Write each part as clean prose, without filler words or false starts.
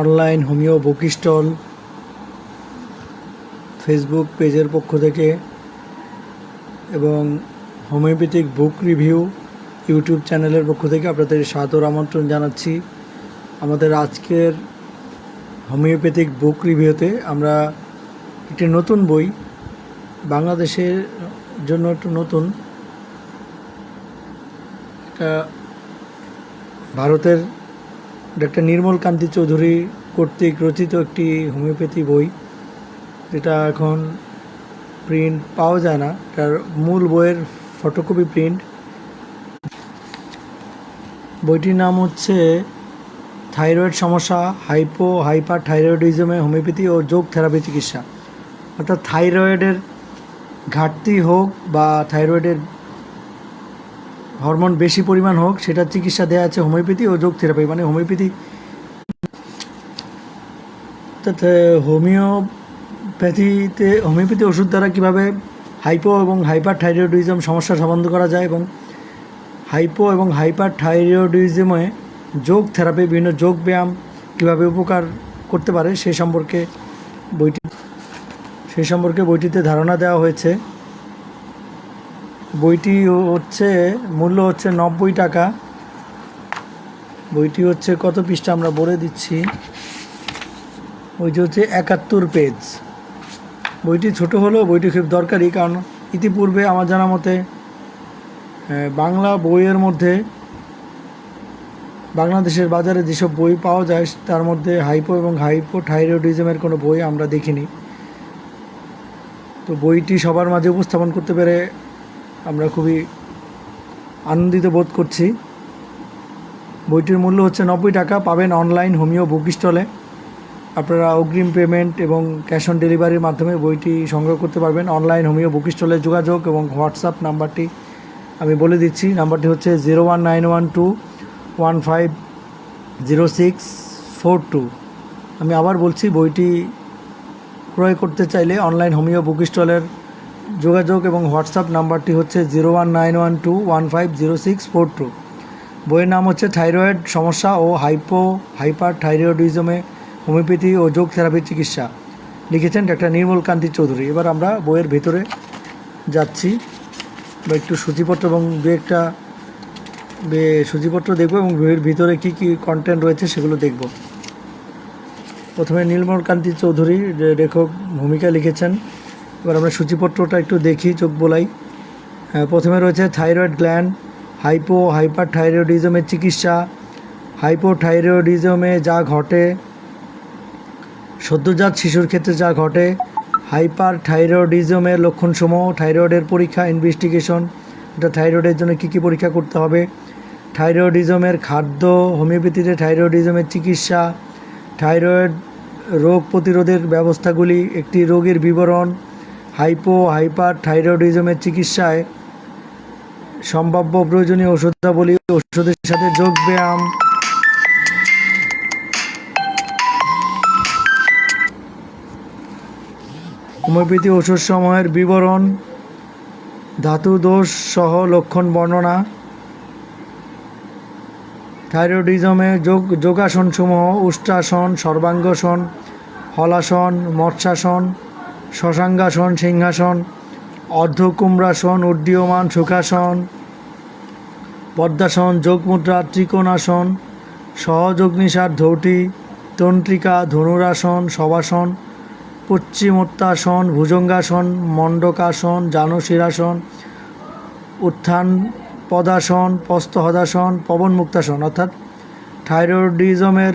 Online homeo book stall Facebook পেজের পক্ষ থেকে এবং হোমিওপ্যাথিক বুক রিভিউ ইউটিউব চ্যানেলের পক্ষ থেকে আপনাদের সাদর আমন্ত্রণ জানাচ্ছি। আমাদের আজকের হোমিওপ্যাথিক বুক রিভিউতে আমরা একটি নতুন বই, বাংলাদেশের জন্য একটু নতুন, এটা ভারতের ডক্টর নির্মল কান্তি চৌধুরী কর্তৃক রচিত একটি হোমিওপ্যাথি বই, যেটা এখন প্রিন্ট পাওয়া যায় না। এটার মূল বইয়ের ফটোকপি প্রিন্ট। বইটির নাম হচ্ছে থাইরয়েড সমস্যা, হাইপার থাইরয়েডিজমে হোমিওপ্যাথি ও যোগ থেরাপি চিকিৎসা। অর্থাৎ থাইরয়েডের ঘাটতি হোক বা থাইরয়েডের হরমোন বেশি পরিমাণ হোক, সেটার চিকিৎসা দেওয়া আছে হোমিওপ্যাথি ও যোগ থেরাপি। মানে হোমিওপ্যাথি অর্থাৎ হোমিওপ্যাথি ওষুধ দ্বারা কীভাবে হাইপো এবং হাইপার থাইরয়েডিজম সমস্যার সমাধান করা যায় এবং হাইপো এবং হাইপার থাইরয়েডিজমে যোগ থেরাপি, বিভিন্ন যোগ ব্যায়াম কীভাবে উপকার করতে পারে সেই সম্পর্কে বইটিতে ধারণা দেওয়া হয়েছে। বইটি মূল্য হচ্ছে 90 টাকা। বইটি হচ্ছে কত পৃষ্ঠা আমরা বলে দিচ্ছি। বইটি হচ্ছে 71 পেজ। বইটি ছোট হলেও বইটি খুব দরকারি, কারণ ইতিপূর্বে আমার জানা মতে বাংলা বইয়ের মধ্যে বাংলাদেশের বাজারে যেসব বই পাওয়া যায় তার মধ্যে হাইপো এবং হাইপোথাইরয়েডিজমের কোনো বই আমরা দেখিনি। তো বইটি সবার মাঝে উপস্থাপন করতে পেরে আমরা খুবই আনন্দিত বোধ করছি। বইটির মূল্য হচ্ছে 90 টাকা। পাবেন অনলাইন হোমিও বুক স্টলে। আপনারা অগ্রিম পেমেন্ট এবং ক্যাশ অন ডেলিভারির মাধ্যমে বইটি সংগ্রহ করতে পারবেন। অনলাইন হোমিও বুক স্টলে যোগাযোগ এবং হোয়াটসঅ্যাপ নাম্বারটি আমি বলে দিচ্ছি। নাম্বারটি হচ্ছে 01912150642। আমি আবার বলছি, বইটি ক্রয় করতে চাইলে অনলাইন হোমিও বুক স্টলের যোগাযোগ এবং হোয়াটসঅ্যাপ নাম্বারটি হচ্ছে 01912150642। বইয়ের নাম হচ্ছে থাইরয়েড সমস্যা ও হাইপার থাইরয়েডিজমে হোমিওপ্যাথি ও যোগ থেরাপির চিকিৎসা। লিখেছেন ডক্টর নির্মল কান্তি চৌধুরী। এবার আমরা বইয়ের ভেতরে যাচ্ছি, বা একটু সূচিপত্র এবং দু একটা সূচিপত্র দেখব এবং বইয়ের ভিতরে কী কী কন্টেন্ট রয়েছে সেগুলো দেখব। প্রথমে নির্মল কান্তি চৌধুরী লেখক ভূমিকা লিখেছেন। এবার আমরা সূচিপত্রটা একটু দেখি, চোখ বোলাই। প্রথমে রয়েছে থাইরয়েড গ্ল্যান্ড, হাইপার থাইরয়েডিজমের চিকিৎসা, হাইপোথাইরয়েডিজমে যা ঘটে, সদ্যজাত শিশুর ক্ষেত্রে যা ঘটে, হাইপার থাইরয়েডিজমের লক্ষণসমূহ, থাইরয়েডের পরীক্ষা ইনভেস্টিগেশন, এটা থাইরয়েডের জন্য কী কী পরীক্ষা করতে হবে, থাইরয়েডিজমের খাদ্য, হোমিওপ্যাথিতে থাইরয়েডিজমের চিকিৎসা, থাইরয়েড রোগ প্রতিরোধের ব্যবস্থাগুলি, একটি রোগের বিবরণ, হাইপার থাইরয়েডিজমের চিকিৎসায় সম্ভাব্য প্রয়োজনীয় ওষুধাবলী, ওষুধের সাথে যোগ ব্যায়াম, হোমিওপ্যাথি ওষুধসমূহের বিবরণ, ধাতু দোষ সহ লক্ষণ বর্ণনা, থাইরয়েডিজমে যোগাসনসমূহ, উষ্ট্রাসন, সর্বাঙ্গাসন, হলাসন, মৎস্যাসন, শশাঙ্গাসন, সিংহাসন, অর্ধকুম্ভ্রাসন, উড্ডীয়মান সুখাসন, পদ্মাসন, যোগমুদ্রা, ত্রিকোণাসন, সহযোগনিষাদ, ধৌতি, তন্ত্রিকা, ধনুরাসন, শবাসন, পশ্চিমোত্তাসন, ভুজঙ্গাসন, মণ্ডকাসন, জানুশিরাসন, উত্থান পদাসন, পস্তহদাসন, পবনমুক্তাসন। অর্থাৎ থাইরয়েডিজমের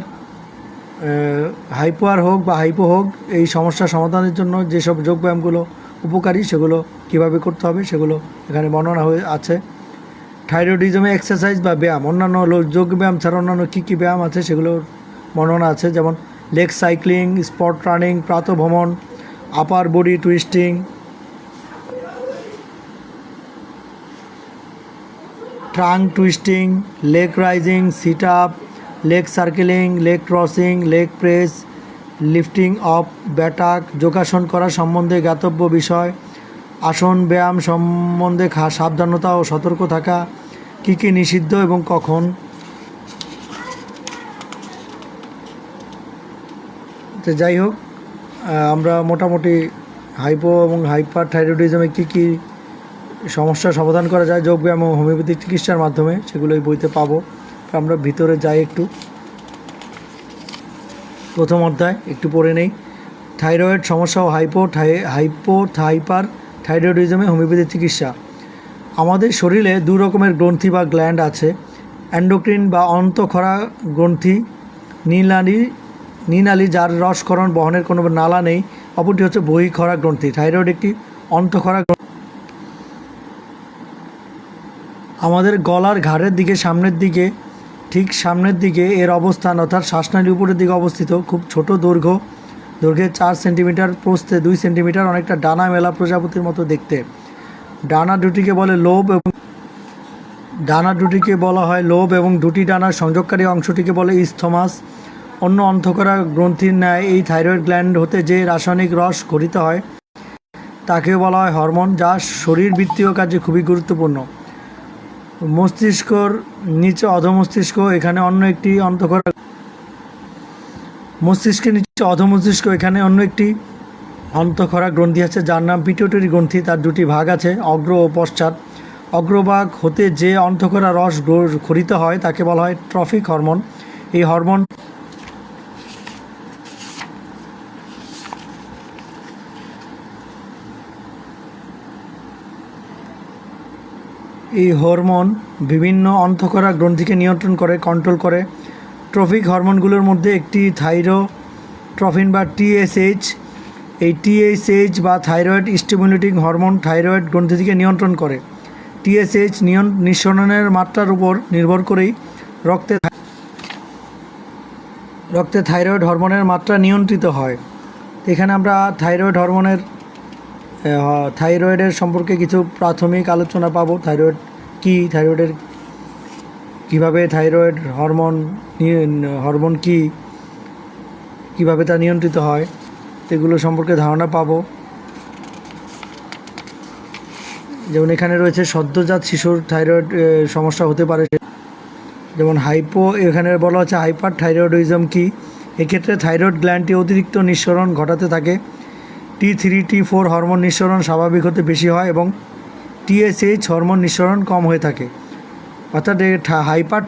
হাইপোয়ার হোক বা হাইপো হোক, এই সমস্যা সমাধানের জন্য যেসব যোগব্যায়ামগুলো উপকারী সেগুলো কিভাবে করতে হবে সেগুলো এখানে বর্ণনা হয়ে আছে। থাইরয়েডিজমে এক্সারসাইজ বা ব্যায়াম, অন্যান্য যোগব্যায়াম ছাড়া অন্যান্য কী কী ব্যায়াম আছে সেগুলোর বর্ণনা আছে, যেমন লেগ সাইক্লিং, স্পট রানিং, প্রাতঃভ্রমণ, upper body twisting, trunk twisting, leg raising, sit up, leg circling, leg crossing, leg press, lifting of buttock, যোগাসন করা সম্বন্ধে জ্ঞাতব্য বিষয়, আসন ব্যায়াম সম্বন্ধে সাবধানতা ও সতর্ক থাকা, কী কী নিষিদ্ধ এবং কখন, তো যাই হোক, আমরা মোটামুটি হাইপো এবং হাইপার থাইরয়েডিজমে কী কী সমস্যার সমাধান করা যায় যোগব্যায়াম এবং হোমিওপ্যাথিক চিকিৎসার মাধ্যমে সেগুলো এই বইতে পাবো। আমরা ভিতরে যাই একটু। প্রথম অধ্যায় একটু পড়ে নেই। থাইরয়েড সমস্যা ও হাইপার থাইরয়েডিজমে হোমিওপ্যাথি চিকিৎসা। আমাদের শরীরে দু রকমের গ্রন্থি বা গ্ল্যান্ড আছে। অ্যান্ডোক্রিন বা অন্তঃক্ষরা গ্রন্থি, নীনালী যার রসক্ষরণ বহনের কোনো নালা নেই। অপরটি হচ্ছে বহিঃক্ষরা গ্রন্থি। থাইরয়েড একটি অন্তঃক্ষরা গ্রন্থি। আমাদের গলার ঘাড়ের দিকে ঠিক সামনের দিকে এর অবস্থান, অর্থাৎ শ্বাসনালীর উপরের দিকে অবস্থিত। খুব ছোট দৈর্ঘ্যে 4 সেন্টিমিটার, প্রস্থে 2 সেন্টিমিটার, অনেকটা ডানা মেলা প্রজাপতির মতো দেখতে। ডানা দুটিকে বলা হয় লোব এবং দুটি ডানার সংযোগকারী অংশটিকে বলে ইস্থমাস। অন্য অন্তঃক্ষরা গ্রন্থির ন্যায় এই থাইরয়েড গ্ল্যান্ড হতে যে রাসায়নিক রস গঠিত হয় তাকেও বলা হয় হরমোন, যা শরীরবৃত্তীয় কাজে খুবই গুরুত্বপূর্ণ। মস্তিষ্কর নিচে অধমস্তিষ্ক, এখানে অন্য একটি অন্তঃক্ষরা গ্রন্থি আছে যার নাম পিটুইটারি গ্রন্থি। তার দুটি ভাগ আছে, অগ্র ও পশ্চাৎ। অগ্রভাগ হতে যে অন্তঃক্ষরা রস ক্ষরিত হয় তাকে বলা হয় ট্রফিক হরমোন। এই হরমোন বিভিন্ন অন্তঃক্ষরা গ্রন্থিকে কন্ট্রোল করে। ট্রফিক হরমোনগুলোর মধ্যে একটি থাইরোট্রফিন বা টিএসএইচ। এই টিএসএইচ বা থাইরয়েড স্টিমুলেটিং হরমোন থাইরয়েড গ্রন্থিকে নিয়ন্ত্রণ করে। টিএসএইচ নিঃসরণের মাত্রার উপর নির্ভর করেই রক্তে থাইরয়েড হরমোনের মাত্রা নিয়ন্ত্রিত হয়। এখানে আমরা থাইরয়েডের সম্পর্কে কিছু প্রাথমিক আলোচনা পাবো। থাইরয়েড কী, থাইরয়েডের কীভাবে থাইরয়েড হরমোন কীভাবে তা নিয়ন্ত্রিত হয় এগুলো সম্পর্কে ধারণা পাবো। যেমন এখানে রয়েছে সদ্যজাত শিশুর থাইরয়েড সমস্যা হতে পারে, যেমন এখানে বলা হচ্ছে হাইপার থাইরয়েডিজম কী। এক্ষেত্রে থাইরয়েড গ্ল্যান্ডটি অতিরিক্ত নিঃসরণ ঘটাতে থাকে। T3, T4 হরমোন নিঃসরণ স্বাভাবিক হতে বেশি হয় এবং TSH হরমোন নিঃসরণ কম হয়ে থাকে। অর্থাৎ হাইপার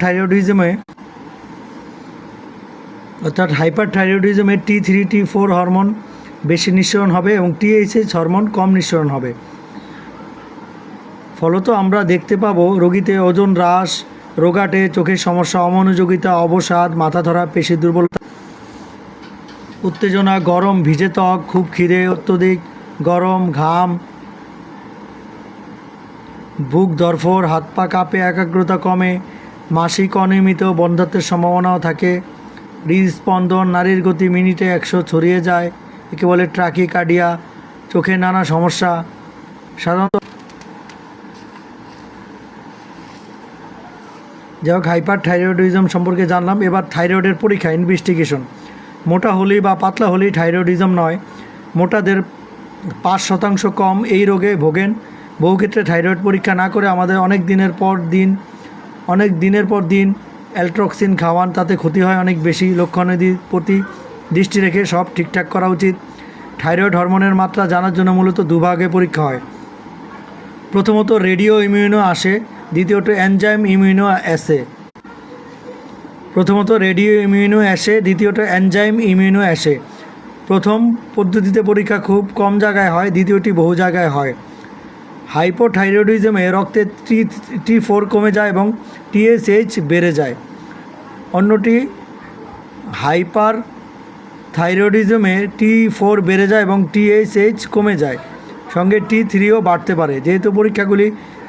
থাইরয়েডিজমে T3, T4 হরমোন বেশি নিঃসরণ হবে এবং TSH হরমোন কম নিঃসরণ হবে। ফলত আমরা দেখতে পাবো রোগীতে ওজন হ্রাস, রোগাটে, চোখের সমস্যা, অমনোযোগিতা, অবসাদ, মাথা ধরা, পেশি দুর্বলতা, উত্তেজনা, গরম ভিজে ত্বক, খুব খিদে, অত্যধিক গরম, ঘাম, বুক ধড়ফড়, হাত পা কাঁপে, একাগ্রতা কমে, মাসিক অনিয়মিত, বন্ধ্যাত্বের সম্ভাবনাও থাকে, হৃদস্পন্দন, নাড়ির গতি মিনিটে 100 ছড়িয়ে যায়, একে বলে ট্রাকিকার্ডিয়া, চোখে নানা সমস্যা। সাধারণত যাই হোক, হাইপার থাইরয়েডিজম সম্পর্কে জানলাম। এবার থাইরয়েডের পরীক্ষা, ইনভেস্টিগেশন। মোটা হলেই বা পাতলা হলেই থাইরয়েডিজম নয়। মোটাদের 5% কম এই রোগে ভোগেন। বহু ক্ষেত্রে থাইরয়েড পরীক্ষা না করে আমাদের অনেক দিনের পর দিন অ্যালট্রক্সিন খাওয়ান, তাতে ক্ষতি হয় অনেক বেশি। লক্ষণাদির প্রতি দৃষ্টি রেখে সব ঠিকঠাক করা উচিত। থাইরয়েড হরমোনের মাত্রা জানার জন্য মূলত দুভাগে পরীক্ষা হয়। প্রথমত রেডিও ইমিউনো আসে, দ্বিতীয়ত এনজাইম ইমিউনো অ্যাসে। প্রথম পদ্ধতিতে পরীক্ষা খুব কম জায়গায় হয়, দ্বিতীয়টি বহু জায়গায় হয়। হাইপোথাইরয়েডিজমে রক্তে T4 কমে যায় এবং TSH বেড়ে যায়। অন্যটি হাইপার থাইরয়েডিজমে T4 বেড়ে যায় এবং TSH কমে যায়, সঙ্গে T3ও বাড়তে পারে। যেহেতু পরীক্ষাগুলি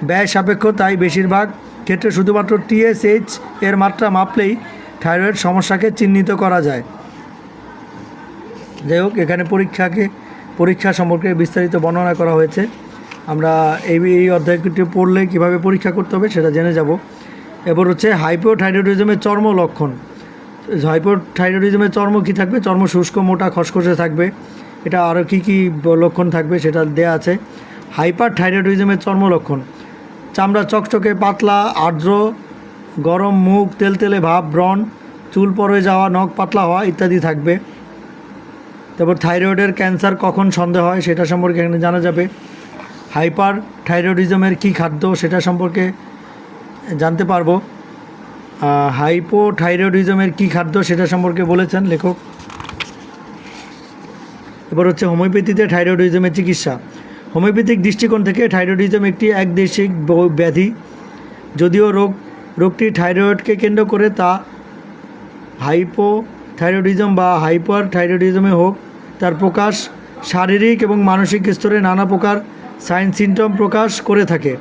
ব্যয় সাপেক্ষ, তাই বেশিরভাগ ক্ষেত্রে শুধুমাত্র TSH এর মাত্রা মাপলেই থাইরয়েড সমস্যাকে চিহ্নিত করা যায়। যাই হোক, এখানে পরীক্ষা সম্পর্কে বিস্তারিত বর্ণনা করা হয়েছে। আমরা এই অধ্যায়টি পড়লে কীভাবে পরীক্ষা করতে হবে সেটা জেনে যাব। এবার হচ্ছে হাইপোথাইরয়েডিজমের চর্ম লক্ষণ। হাইপোথাইরয়েডিজমের চর্ম কী থাকবে? চর্ম শুষ্ক, মোটা, খসখসে থাকবে। এটা আরও কী লক্ষণ থাকবে সেটা দেয়া আছে। হাইপার থাইরয়েডিজমের চর্ম লক্ষণ: চামড়া চকচকে, পাতলা, আর্দ্র, গরম মুখ, তেলতেলে ভাব, ব্রণ, চুল পড়ে যাওয়া, নখ পাতলা হওয়া ইত্যাদি থাকবে। তারপর থাইরয়েডের ক্যান্সার কখন সন্দেহ হয় সেটা সম্পর্কে এখানে জানা যাবে। হাইপার থাইরয়েডিজমের কী খাদ্য সেটা সম্পর্কে জানতে পারবো। হাইপোথাইরয়েডিজমের কী খাদ্য সেটা সম্পর্কে বলেছেন লেখক। এবার হচ্ছে হোমিওপ্যাথিতে থাইরয়েডিজমের চিকিৎসা। হোমিওপ্যাথিক দৃষ্টিকোণ থেকে থাইরয়েডিজম একটি একদেশিক ব্যাধি। যদিও রোগটি থাইরয়েডকে কেন্দ্র করে, তা হাইপোথাইরয়েডিজম বা হাইপার থাইরয়েডিজমে হোক, তার প্রকাশ শারীরিক এবং মানসিক স্তরে নানা প্রকার সাইন সিমটম প্রকাশ করে থাকে।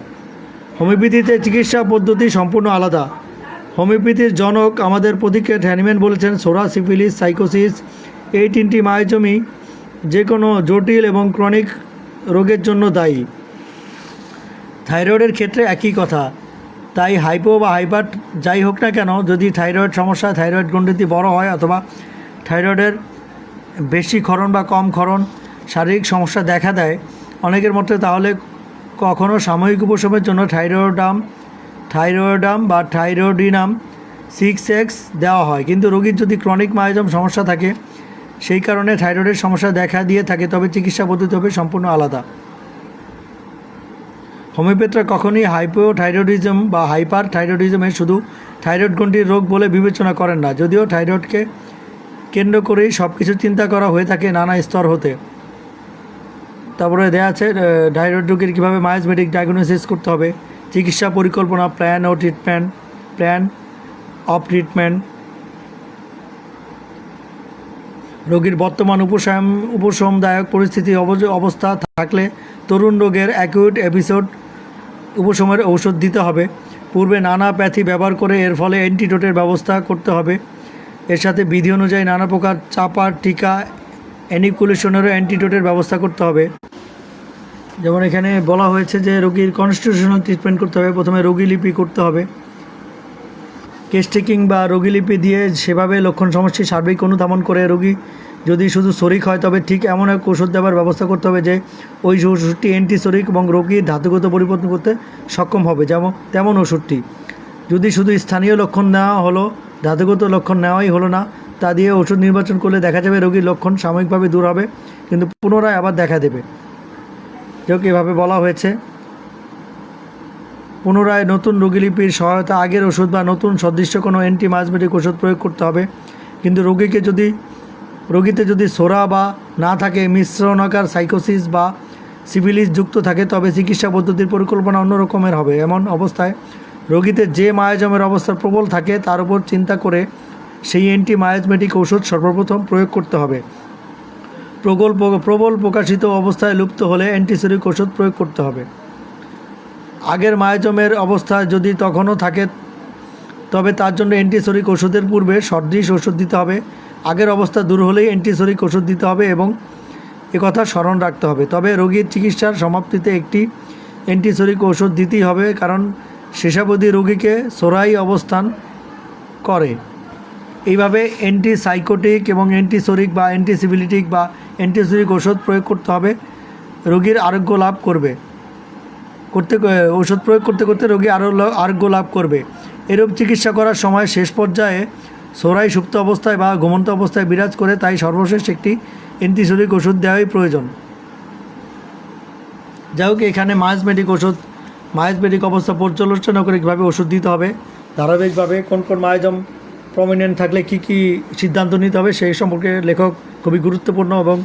হোমিওপ্যাথিতে চিকিৎসা পদ্ধতি সম্পূর্ণ আলাদা। হোমিওপ্যাথির জনক আমাদের প্রতীক্ষিত হ্যানিম্যান বলেছেন, সোরা, সিফিলিস, সাইকোসিস এই তিনটি মায়োজমই যে কোনো জটিল এবং ক্রনিক রোগের জন্য দায়ী। থাইরয়েডের ক্ষেত্রে একই কথা। তাই হাইপো বা হাইপার যাই হোক না কেন, যদি থাইরয়েড সমস্যা, থাইরয়েড গ্রন্থি বড় হয় অথবা থাইরয়েডের বেশি ক্ষরণ বা কম ক্ষরণ শারীরিক সমস্যা দেখা দেয় অনেকের মধ্যে, তাহলে কখনও সাময়িক উপশমের জন্য থাইরয়েডাম বা থাইরোডিনাম 6X দেওয়া হয়। কিন্তু রোগীর যদি ক্রনিক মায়োজম সমস্যা থাকে, সেই কারণে থাইরয়েডের সমস্যা দেখা দিয়ে থাকে, তবে চিকিৎসা পদ্ধতি হবে সম্পূর্ণ আলাদা। হোমিওপ্যাথরা কখনই হাইপোথাইরয়েডিজম বা হাইপার থাইরয়েডিজমের শুধু থাইরয়েড গ্রন্থির রোগ বলে বিবেচনা করেন না, যদিও থাইরয়েডকে কেন্দ্র করেই সব কিছু চিন্তা করা হয়ে থাকে নানা স্তর হতে। তারপরে দেওয়া আছে থাইরয়েড রোগীর কীভাবে মায়োজমেটিক ডায়াগনোসিস করতে হবে, চিকিৎসা পরিকল্পনা, প্ল্যান অফ ট্রিটমেন্ট, রোগীর বর্তমান উপশমদায়ক পরিস্থিতি অবস্থা থাকলে তরুণ রোগের অ্যাকিউট এপিসোড উপশমের ঔষধ দিতে হবে। পূর্বে নানা প্যাথি ব্যবহার করে এর ফলে অ্যান্টিডোটের ব্যবস্থা করতে হবে। এর সাথে বিধি অনুযায়ী নানা প্রকার চাপা, টিকা, অ্যানিকুলেশনেরও অ্যান্টিডোটের ব্যবস্থা করতে হবে। যেমন এখানে বলা হয়েছে যে রোগীর কনস্টিটিউশনাল ট্রিটমেন্ট করতে হবে। প্রথমে রোগীলিপি করতে হবে। কেস টেকিং বা রোগীলিপি দিয়ে সেভাবে লক্ষণ সমষ্টি সার্বিক অনুধাবন করে রোগী যদি শুধু শরিক হয়, তবে ঠিক এমন এক ওষুধ দেওয়ার ব্যবস্থা করতে হবে যে ওই ওষুধটি অ্যান্টিশরিক এবং রোগীর ধাতুগত পরিবর্তন করতে সক্ষম হবে। তেমন ওষুধটি যদি শুধু স্থানীয় লক্ষণ নেওয়া হলো, ধাতুগত লক্ষণ নেওয়াই হলো না, তা দিয়ে ওষুধ নির্বাচন করলে দেখা যাবে রোগীর লক্ষণ সাময়িকভাবে দূর হবে, কিন্তু পুনরায় আবার দেখা দেবে। যাক, এভাবে বলা হয়েছে। পুনরায় নতুন রোগীলিপির সহায়তা আগের ওষুধ বা নতুন সদৃশ্য কোনো অ্যান্টিমায়োজমেটিক ওষুধ প্রয়োগ করতে হবে। কিন্তু রোগীতে যদি সোরা বা না থাকে, মিশ্রণাকার সাইকোসিস বা সিফিলিস যুক্ত থাকে, তবে চিকিৎসা পদ্ধতির পরিকল্পনা অন্য রকমের হবে। এমন অবস্থায় রোগীতে যে মায়োজমের অবস্থা প্রবল থাকে, তার উপর চিন্তা করে সেই অ্যান্টিমায়োজমেটিক ওষুধ সর্বপ্রথম প্রয়োগ করতে হবে। প্রবল প্রকাশিত অবস্থায় লুপ্ত হলে অ্যান্টিসেরিক ওষুধ প্রয়োগ করতে হবে। আগের মায়োজমের অবস্থা যদি তখনও থাকে, তবে তার জন্য অ্যান্টিসেরিক ওষুধের পূর্বে সদৃশ ওষুধ দিতে হবে। আগের অবস্থা দূর হলেই অ্যান্টিসেরিক ওষুধ দিতে হবে এবং একথা স্মরণ রাখতে হবে। তবে রোগীর চিকিৎসার সমাপ্তিতে একটি অ্যান্টিসেরিক ওষুধ দিতেই হবে, কারণ শেষাবধি রোগীকে সোরাই অবস্থান করে। এইভাবে অ্যান্টিসাইকোটিক এবং অ্যান্টিসেরিক বা অ্যান্টিসিফিলিটিক বা অ্যান্টিসেরিক ওষুধ প্রয়োগ করতে হবে। রোগীর আরোগ্য লাভ করবে ওষুধ প্রয়োগ করতে করতে রোগী আরোগ্য লাভ করবে। এরূপ চিকিৎসা করার সময় শেষ পর্যায়ে সোরাই সুপ্ত অবস্থায় বা ঘুমন্ত অবস্থায় বিরাজ করে, তাই সর্বশেষ একটি অ্যান্টিসেরিক ওষুধ দেওয়াই প্রয়োজন। যাই হোক, এখানে মায়োজমেটিক অবস্থা পর্যালোচনা করে কীভাবে ওষুধ দিতে হবে, ধারাবাহিকভাবে কোন কোন মায়োজম প্রমিনেন্ট থাকলে কি কি সিদ্ধান্ত নিতে হবে, সেই সম্পর্কে লেখক খুবই গুরুত্বপূর্ণ এবং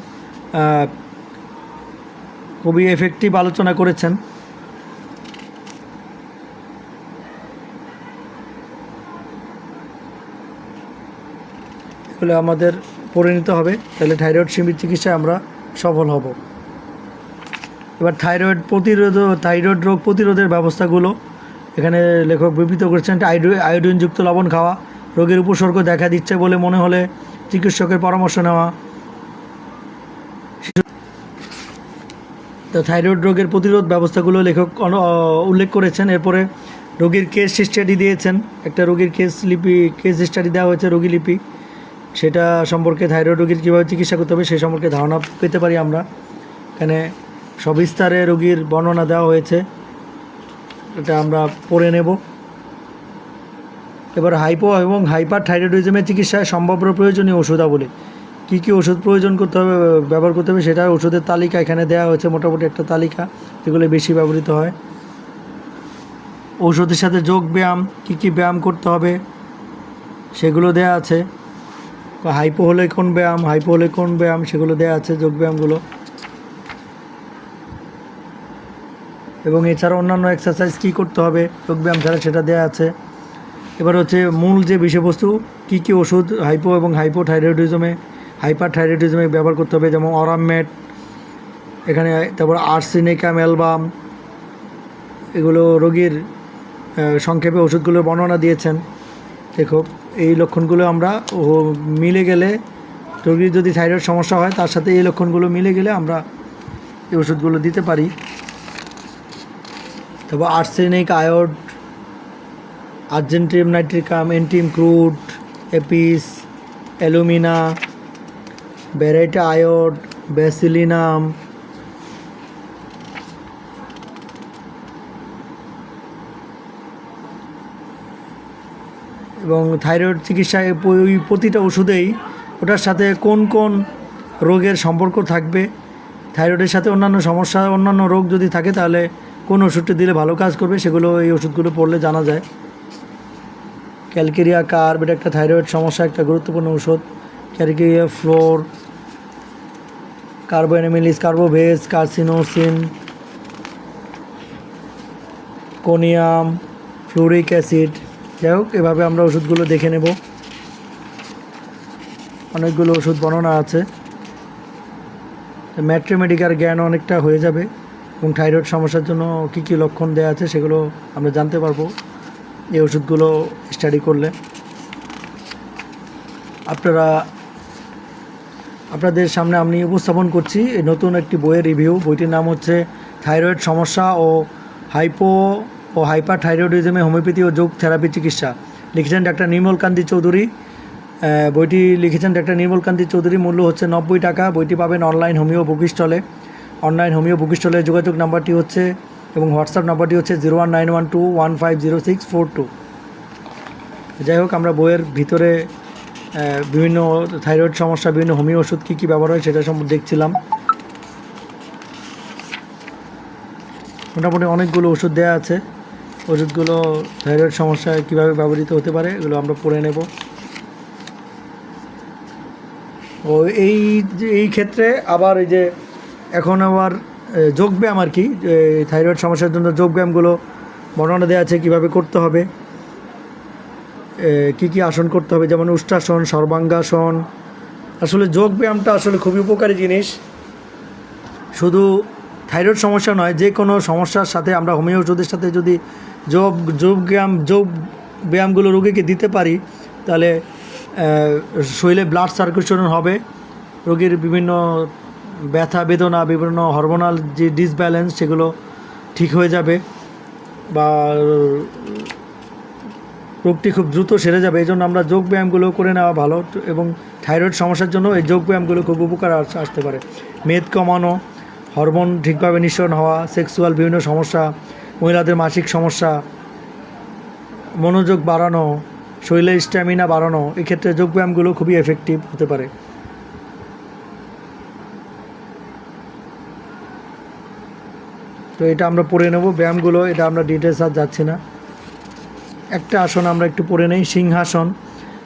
খুবই এফেক্টিভ আলোচনা করেছেন। এগুলো আমাদের পড়ে নিতে হবে, তাহলে থাইরয়েড শিবির চিকিৎসায় আমরা সফল হব। এবার থাইরয়েড রোগ প্রতিরোধের ব্যবস্থাগুলো এখানে লেখক বিবৃত করেছেন। আয়োডিনযুক্ত লবণ খাওয়া, রোগের উপসর্গ দেখা দিচ্ছে বলে মনে হলে চিকিৎসকের পরামর্শ নেওয়া। তো থাইরয়েড রোগের প্রতিরোধ ব্যবস্থাগুলো লেখক উল্লেখ করেছেন। এরপরে রোগীর কেস স্টাডি দিয়েছেন, একটা রোগীর কেস স্টাডি দেওয়া হয়েছে, রোগীলিপি, সেটা সম্পর্কে থাইরয়েড রোগীর কীভাবে চিকিৎসা করতে হবে সেই সম্পর্কে ধারণা পেতে পারি আমরা। এখানে সবিস্তারে রোগীর বর্ণনা দেওয়া হয়েছে, এটা আমরা পড়ে নেব। এবার হাইপো এবং হাইপার থাইরয়েডিজমের চিকিৎসায় সম্ভাব্য প্রয়োজনীয় ওষুধাবলী। কী কী ওষুধ প্রয়োজন করতে হবে, ব্যবহার করতে হবে, সেটা ওষুধের তালিকা এখানে দেওয়া হয়েছে, মোটামুটি একটা তালিকা যেগুলো বেশি ব্যবহৃত হয়। ঔষধের সাথে যোগ ব্যায়াম, কী কী ব্যায়াম করতে হবে সেগুলো দেয়া আছে। হাইপো হলে কোন ব্যায়াম সেগুলো দেয়া আছে, যোগ ব্যায়ামগুলো। এবং এছাড়া অন্যান্য এক্সারসাইজ কী করতে হবে যোগ ব্যায়াম ছাড়া সেটা দেওয়া আছে। এবার হচ্ছে মূল যে বিষয়বস্তু, কী কী ওষুধ হাইপো এবং হাইপার থাইরয়েডিজমে ব্যবহার করতে হবে, যেমন অরামমেট এখানে, তারপর আর্সেনিকাম অ্যালবাম, এগুলো রোগীর সংক্ষেপে ওষুধগুলোর বর্ণনা দিয়েছেন। দেখো এই লক্ষণগুলো আমরা মিলে গেলে, রোগীর যদি থাইরয়েড সমস্যা হয় তার সাথে এই লক্ষণগুলো মিলে গেলে আমরা এই ওষুধগুলো দিতে পারি। তারপর arsenic iod, argentum nitricum, antim crud, apis, alumina, baryta iod, bacillinum, এবং থাইরয়েড চিকিৎসায় ওই প্রতিটা ওষুধেই ওটার সাথে কোন কোন রোগের সম্পর্ক থাকবে, থাইরয়েডের সাথে অন্যান্য রোগ যদি থাকে তাহলে কোন ওষুধটি দিলে ভালো কাজ করবে, সেগুলো এই ওষুধগুলো পড়লে জানা যায়। ক্যালকেরিয়া কার্ব, এটা একটা থাইরয়েড সমস্যা একটা গুরুত্বপূর্ণ ওষুধ। Calcarea fluor, carbo animalis, carbo veg, carcinosin, conium, fluoric acid. যাই হোক, এভাবে আমরা ওষুধগুলো দেখে নেব। অনেকগুলো ওষুধ বর্ণনা আছে, ম্যাথমেটিক্যাল জ্ঞান অনেকটা হয়ে যাবে, এবং থাইরয়েড সমস্যার জন্য কী কী লক্ষণ দেওয়া আছে সেগুলো আমরা জানতে পারবো এই ওষুধগুলো স্টাডি করলে। আপনাদের সামনে আমি উপস্থাপন করছি নতুন একটি বইয়ের রিভিউ। বইটির নাম হচ্ছে থাইরয়েড সমস্যা ও হাইপার থাইরয়েডিজমে হোমিওপ্যাথি ও যোগ থেরাপি চিকিৎসা, লিখেছেন ডাক্তার নির্মলকান্তি চৌধুরী। বইটি লিখেছেন ডাক্তার নির্মলকান্তি চৌধুরী। মূল্য হচ্ছে 90 টাকা। বইটি পাবেন অনলাইন হোমিও বুক স্টলে। যোগাযোগ নাম্বারটি হচ্ছে এবং হোয়াটসঅ্যাপ নাম্বারটি হচ্ছে 01912150642। যাই হোক, আমরা বইয়ের ভিতরে বিভিন্ন থাইরয়েড সমস্যা, বিভিন্ন হোমিও ওষুধ কী কী ব্যবহার হয় সেটা সম্পর্কে দেখছিলাম। মোটামুটি অনেকগুলো ওষুধ দেওয়া আছে। ওষুধগুলো থাইরয়েড সমস্যায় কীভাবে ব্যবহৃত হতে পারে এগুলো আমরা পড়ে নেব। ও এই ক্ষেত্রে আবার এই যে এখন আবার যোগব্যায়াম আর কি, থাইরয়েড সমস্যার জন্য যোগব্যায়ামগুলো বর্ণনা দেওয়া আছে কীভাবে করতে হবে, কী কী আসন করতে হবে, যেমন উষ্ট্রাসন, সর্বাঙ্গাসন। আসলে যোগব্যায়ামটা আসলে খুবই উপকারী জিনিস। শুধু থাইরয়েড সমস্যা নয়, যে কোনো সমস্যার সাথে আমরা হোমিও ওষুধের সাথে যদি যোগ ব্যায়ামগুলো রোগীকে দিতে পারি তাহলে শরীরে ব্লাড সার্কুলেশন হবে, রোগীর বিভিন্ন ব্যথা বেদনা, বিভিন্ন হরমোনাল যে ডিসব্যালেন্স সেগুলো ঠিক হয়ে যাবে বা রোগটি খুব দ্রুত সেরে যাবে। এই জন্য আমরা যোগব্যায়ামগুলো করে নেওয়া ভালো, এবং থাইরয়েড সমস্যার জন্য এই যোগব্যায়ামগুলো খুব উপকার আসতে পারে। মেদ কমানো, হরমোন ঠিকভাবে নিঃসরণ হওয়া, সেক্সুয়াল বিভিন্ন সমস্যা, মহিলাদের মাসিক সমস্যা, মনোযোগ বাড়ানো, শরীরের স্ট্যামিনা বাড়ানো, এক্ষেত্রে যোগব্যায়ামগুলো খুবই এফেক্টিভ হতে পারে। তো এটা আমরা পড়ে নেব ব্যায়ামগুলো, এটা আমরা ডিটেলস আর যাচ্ছি না। একটা আসন আমরা একটু পড়ে নেই। সিংহাসন।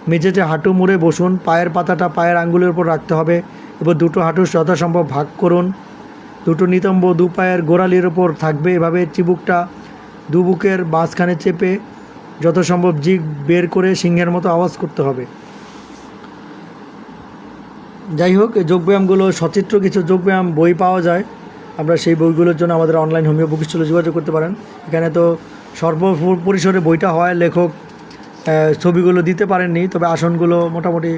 মেঝেতে হাঁটু মুড়ে বসুন, পায়ের পাতাটা পায়ের আঙ্গুলের উপর রাখতে হবে, এবার দুটো হাঁটু যথাসম্ভব ভাগ করুন, দুটো নিতম্ব দু পায়ের গোড়ালির ওপর থাকবে, এভাবে চিবুকটা দু বুকের মাঝখানে চেপে যথাসম্ভব জিভ বের করে সিংহের মতো আওয়াজ করতে হবে। যাই হোক, এই যোগব্যায়ামগুলো সচিত্র কিছু যোগব্যায়াম বই পাওয়া যায়, আমরা সেই বইগুলোর জন্য আমাদের অনলাইন হোমিও বুক স্টলে যোগাযোগ করতে পারেন। এখানে তো সর্বপরিসরে বইটা হয়, লেখক ছবিগুলো দিতে পারেননি, তবে আসনগুলো মোটামুটি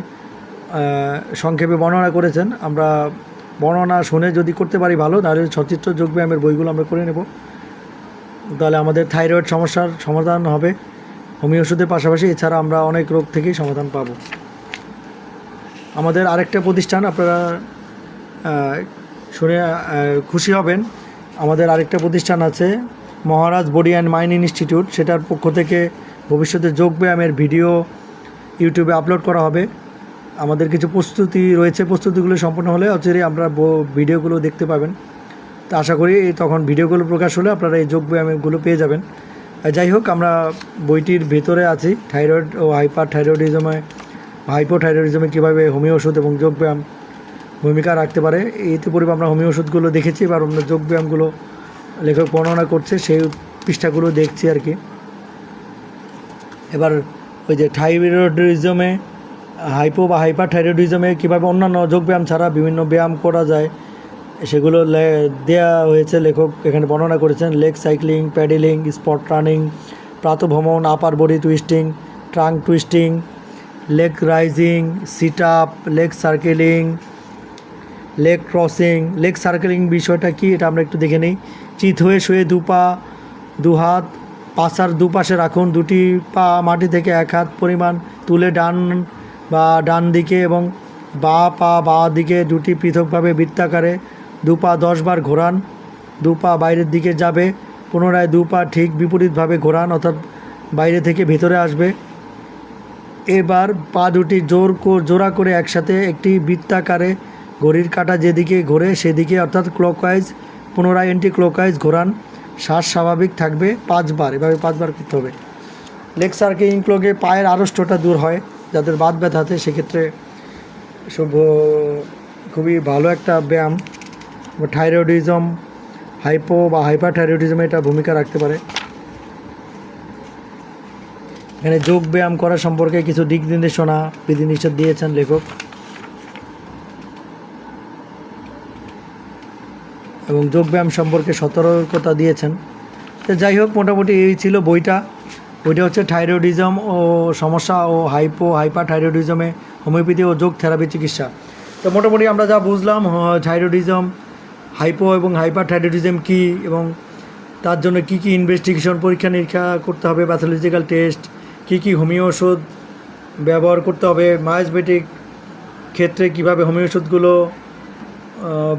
সংক্ষেপে বর্ণনা করেছেন। আমরা বর্ণনা শুনে যদি করতে পারি ভালো, তাহলে সচিত্র যোগব্যায়ামের বইগুলো আমরা করে নেব, তাহলে আমাদের থাইরয়েড সমস্যার সমাধান হবে হোমিও ওষুধের পাশাপাশি। এছাড়া আমরা অনেক রোগ থেকেই সমাধান পাব। আমাদের আরেকটা প্রতিষ্ঠান, আপনারা শুনে খুশি হবেন, আমাদের আরেকটা প্রতিষ্ঠান আছে মহারাজ বডি অ্যান্ড মাইন্ড ইনস্টিটিউট। সেটার পক্ষ থেকে ভবিষ্যতে যোগব্যায়ামের ভিডিও ইউটিউবে আপলোড করা হবে। আমাদের কিছু প্রস্তুতি রয়েছে, প্রস্তুতিগুলো সম্পন্ন হলে অচিরেই আমরা ভিডিওগুলো দেখতে পাবেন। তো আশা করি তখন ভিডিওগুলো প্রকাশ হলে আপনারা এই যোগব্যায়ামগুলো পেয়ে যাবেন। যাই হোক, আমরা বইটির ভেতরে আছি থাইরয়েড ও হাইপোথাইরয়েডিজমে কীভাবে হোমিও ওষুধ এবং যোগব্যায়াম ভূমিকা রাখতে পারে। ইতিপূর্বে আমরা হোমিও ওষুধগুলো দেখেছি, এবার আমরা যোগব্যায়ামগুলো লেখক বর্ণনা করছে সেই পৃষ্ঠাগুলো দেখছি আর কি। এবার ওই যে থাইরয়েডিজমে হাইপারথাইরয়েডিজমে কীভাবে অন্যান্য যোগব্যায়াম ছাড়া বিভিন্ন ব্যায়াম করা যায় সেগুলো দেয়া হয়েছে, লেখক এখানে বর্ণনা করেছেন। Leg cycling, pedaling, spot running, প্রাতঃভ্রমণ, upper body twisting, trunk twisting, leg raising, sit up, leg circling, leg crossing. Leg circling বিষয়টা কি এটা আমরা একটু দেখে নিই। চিত হয়ে শুয়ে দু হাত পাছার দুপাশে রাখুন, দুটি পা মাটি থেকে 1 হাত পরিমাণ তুলে ডান দিকে এবং বা দিকে দুটি পৃথকভাবে বৃত্তাকারে 2 পা 10 বার ঘোরান। 2 পা বাইরের দিকে যাবে, পুনরায় 2 পা ঠিক বিপরীতভাবে ঘোরান, অর্থাৎ বাইরে থেকে ভেতরে আসবে। এবার পা দুটি জোড়া করে একসাথে একটি বৃত্তাকারে ঘড়ির কাঁটা যেদিকে ঘোরে সেদিকে, অর্থাৎ ক্লকওয়াইজ, পুনরায় অ্যান্টি ক্লকওয়াইজ ঘোরান। শ্বাস স্বাভাবিক থাকবে 5 বার, এভাবে 5 বার করতে হবে। লেগ সার্কেলিং করলে পায়ের আড়ষ্টটা দূর হয়, যাদের বাত ব্যথাতে সেক্ষেত্রে খুবই ভালো একটা ব্যায়াম। থাইরয়েডিজম, হাইপারথাইরয়েডিজমে এটা ভূমিকা রাখতে পারে। এখানে যোগ ব্যায়াম করা সম্পর্কে কিছু দিক নির্দেশনা, বিধিনিষেধ দিয়েছেন লেখক এবং যোগব্যায়াম সম্পর্কে সতর্কতা দিয়েছেন। তো যাই হোক, মোটামুটি এই ছিল বইটা হচ্ছে থাইরয়েডিজম ও সমস্যা ও হাইপারথাইরয়েডিজমে হোমিওপ্যাথি ও যোগ থেরাপি চিকিৎসা। তো মোটামুটি আমরা যা বুঝলাম, থাইরয়েডিজম, এবং হাইপারথাইরয়েডিজম কী এবং তার জন্য কী কী ইনভেস্টিগেশন, পরীক্ষা নিরীক্ষা করতে হবে, প্যাথোলজিক্যাল টেস্ট, কী হোমিও ওষুধ ব্যবহার করতে হবে, মায়োসবেটিক ক্ষেত্রে কীভাবে হোমিও ওষুধগুলো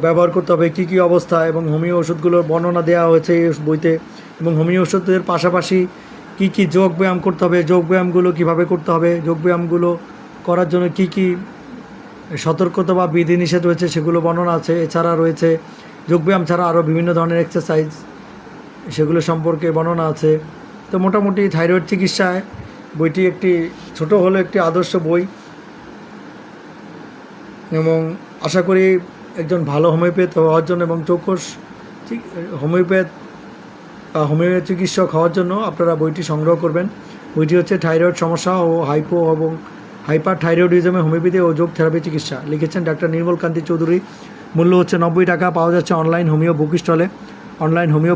ব্যবহার করতে হবে, কী অবস্থা, এবং হোমিও ওষুধগুলোর বর্ণনা দেওয়া হয়েছে এই বইতে। এবং হোমিও ওষুধের পাশাপাশি কী যোগব্যায়াম করতে হবে, যোগব্যায়ামগুলো কীভাবে করতে হবে, যোগব্যায়ামগুলো করার জন্য কী সতর্কতা বা বিধিনিষেধ রয়েছে সেগুলো বর্ণনা আছে। এছাড়া রয়েছে যোগব্যায়াম ছাড়া আরও বিভিন্ন ধরনের এক্সারসাইজ, সেগুলো সম্পর্কে বর্ণনা আছে। তো মোটামুটি থাইরয়েড চিকিৎসায় বইটি একটি ছোট হলো একটি আদর্শ বই এবং আশা করি একজন ভালো হোমিওপ্যাথ হওয়ার জন্য এবং চৌকস হোমিও চিকিৎসক হওয়ার জন্য আপনারা বইটি সংগ্রহ করবেন। বইটি হচ্ছে থাইরয়েড সমস্যা ও এবং হাইপারথাইরয়েডিজমে হোমিওপ্যাথি ও যোগ থেরাপি চিকিৎসা, লিখেছেন ডাক্তার নির্মল কান্তি চৌধুরী। মূল্য হচ্ছে 90 টাকা। পাওয়া যাচ্ছে অনলাইন হোমিও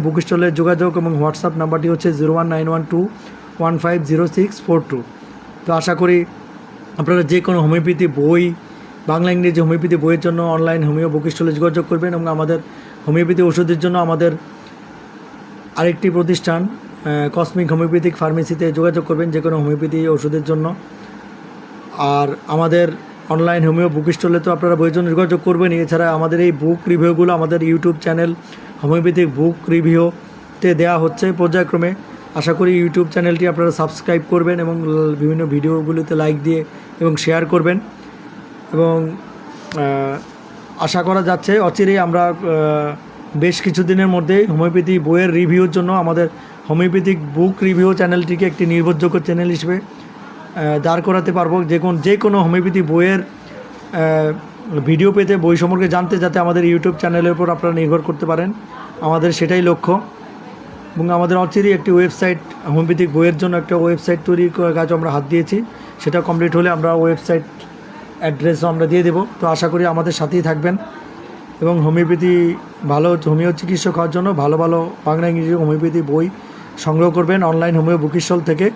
বুক স্টলে। যোগাযোগ এবং হোয়াটসঅ্যাপ নাম্বারটি হচ্ছে 01912150642। তো আশা করি আপনারা যে কোনো হোমিওপ্যাথি বই, বাংলা ইংরেজি হোমিওপ্যাথি বইয়ের জন্য অনলাইন হোমিও বুক স্টলে যোগাযোগ করবেন এবং আমাদের হোমিওপ্যাথি ওষুধের জন্য আমাদের আরেকটি প্রতিষ্ঠান কসমিক হোমিওপ্যাথিক ফার্মেসিতে যোগাযোগ করবেন যে কোনো হোমিওপ্যাথি ওষুধের জন্য। আর আমাদের অনলাইন হোমিও বুক স্টলে তো আপনারা বইয়ের জন্য যোগাযোগ করবেন। এছাড়া আমাদের এই বুক রিভিউগুলো আমাদের ইউটিউব চ্যানেল হোমিওপ্যাথিক বুক রিভিউতে দেওয়া হচ্ছে পর্যায়ক্রমে। আশা করি ইউটিউব চ্যানেলটি আপনারা সাবস্ক্রাইব করবেন এবং বিভিন্ন ভিডিওগুলিতে লাইক দিয়ে এবং শেয়ার করবেন। এবং আশা করা যাচ্ছে অচিরেই আমরা বেশ কিছুদিনের মধ্যেই হোমিওপ্যাথি বইয়ের রিভিউর জন্য আমাদের হোমিওপ্যাথিক বুক রিভিউ চ্যানেলটিকে একটি নির্ভরযোগ্য চ্যানেল হিসেবে দাঁড় করাতে পারবো। যে কোনো হোমিওপ্যাথি বইয়ের ভিডিও পেতে, বই সম্পর্কে জানতে, যাতে আমাদের ইউটিউব চ্যানেলের উপর আপনারা নির্ভর করতে পারেন, আমাদের সেটাই লক্ষ্য। এবং আমাদের অচিরেই একটি ওয়েবসাইট, হোমিওপ্যাথিক বইয়ের জন্য একটা ওয়েবসাইট তৈরির কাজ আমরা হাত দিয়েছি। সেটা কমপ্লিট হলে আমরা ওয়েবসাইট অ্যাড্রেসও আমরা দিয়ে দেবো। তো আশা করি আমাদের সাথেই থাকবেন এবং হোমিও চিকিৎসক হওয়ার জন্য ভালো বাংলা ইংরেজি হোমিওপ্যাথি বই সংগ্রহ করবেন অনলাইন হোমিও বুক স্টল থেকে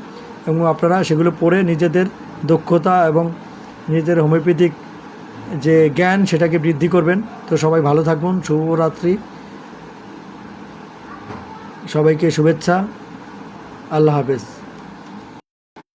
এবং আপনারা সেগুলো পড়ে নিজেদের দক্ষতা এবং নিজেদের হোমিওপ্যাথিক যে জ্ঞান সেটাকে বৃদ্ধি করবেন। তো সবাই ভালো থাকুন। শুভরাত্রি, সবাইকে শুভেচ্ছা। আল্লাহ হাফেজ।